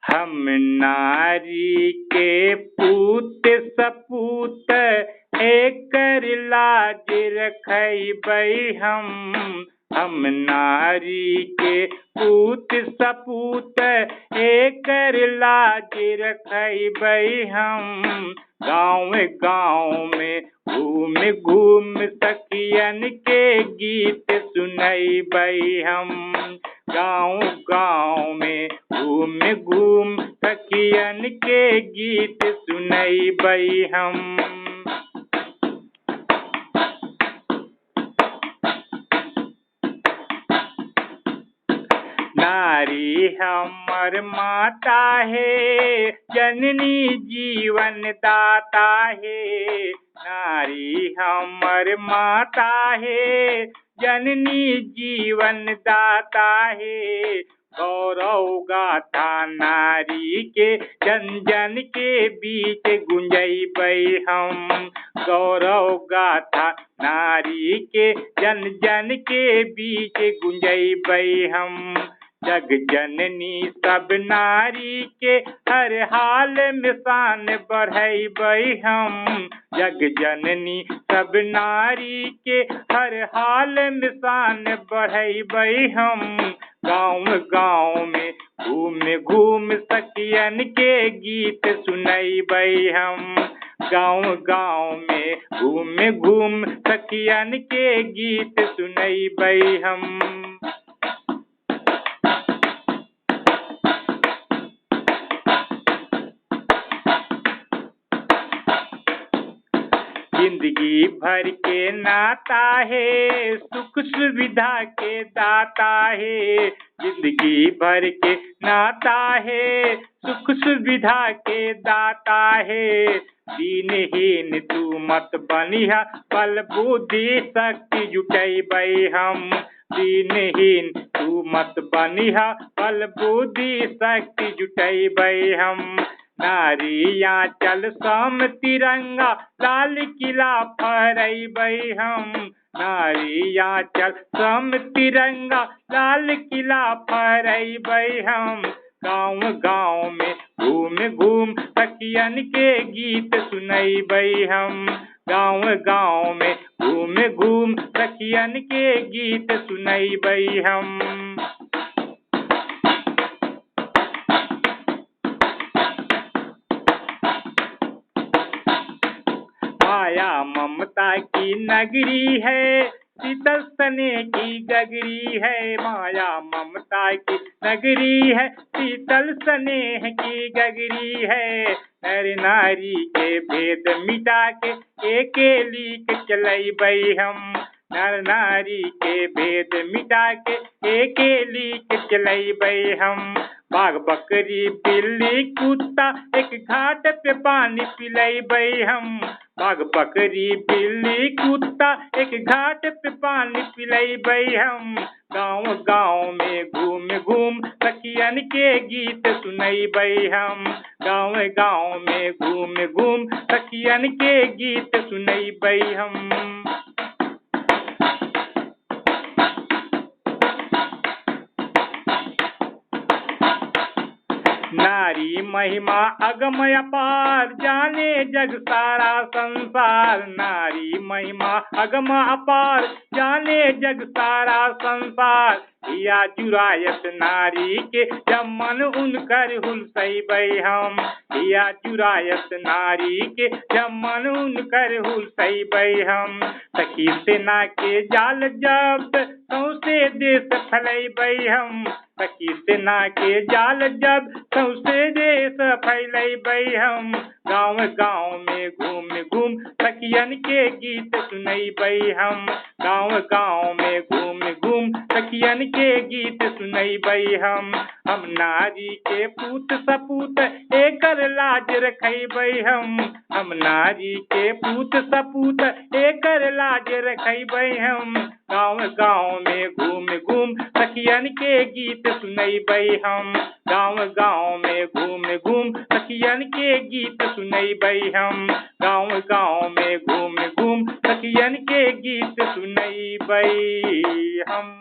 हम नारी के पूत सपूत एकर लाज रखबै हम नारी के पूत सपूत एकर लाज रखबै हम। गाँव गाँव में घूम घूम सखियन के गीत सुनैबै हम। गाँव गाँव में घूम घूम सखियन के गीत सुनैबै हम। नारी हमर माता है, जननी जीवन दाता है। नारी हमर माता है, जननी जीवन दाता है। गौरव गाथा नारी के जन जन के बीच गुंजैबै हम। गौरव गाथा नारी के जन जन के बीच गुंजैबै हम। जग जननी सब नारी के हर हाल में शान बढ़ैबै हम। जग जननी सब नारी के हर हाल में शान बढ़ैबै हम। गाँव गाँव में घूम घूम सखियन के गीत सुनैबै हम। गाँव गाँव में घूम घूम सखियन के गीत सुनैबै हम। जिंदगी भर के नाता है, सुख सुविधा के दाता है। जिंदगी भर के नाता है, सुख सुविधा के दाता है। दीनहीन तू मत बनिहा, बल बुद्धि शक्ति जुटैबै हम। दीनहीन तू मत बनिहा, बल बुद्धि शक्ति जुटैबै हम। नारियाँ चल सम तिरंगा लाल किला फहरैबै हम। नारियाँ चल सम तिरंगा लाल किला फहरैबै हम। गाँव गाँव में घूम घूम सखियन के गीत सुनैबै हम। गाँव गाँव में घूम घूम सखियन के गीत सुनैबै हम। माया ममता की नगरी है, शीतल स्नेह की गगरी है। माया ममता की नगरी है, शीतल स्नेह की गगरी है। नर नारी के भेद मिटा के एके लीक चलैबै हम। नर नारी के भेद मिटा के एके लीक चलैबै हम। बाघ बकरी बिल्ली कुत्ता एक घाट पे पानी पिलैबै हम। बाघ बकरी बिल्ली कुत्ता एक घाट पे पानी पिलैबै हम। गाँव गाँव में घूम घूम सखियन के गीत सुनैबै हम। गाँव गाँव में घूम घूम सखियन के गीत सुनैबै हम। नारी महिमा अगम अपार, जाने जग सारा संसार। नारी महिमा अगम अपार, जाने जग सारा संसार। हिया जुरायत नारी के जब मन उनकर हुलसैबै हम। हिया जुरायत नारी के जब मन उनकर हुलसैबै हम। सखी सेना के जाल जब सौंसे देश फैलैबै हम। सखी सेना के जाल जब सौंसे देश फैलैबै हम। गाँव गाँव में घूम घूम सखियन के गीत सुनैबै हम। गाँव गाँव में घूम घूम सखियन के गीत सुनैबै हम। हम नारी के पूत सपूत एकर लाज रखैबै हम। हम नारी के पूत सपूत एकर लाज रखैबै हम। गाँव गाँव में घूम घूम सखियन के गीत सुनैबै हम। गाँव गाँव में घूम घूम सखियन के गीत सुनैबै हम। गाँव गाँव में घूम घूम सखियन के गीत सुनैबै हम।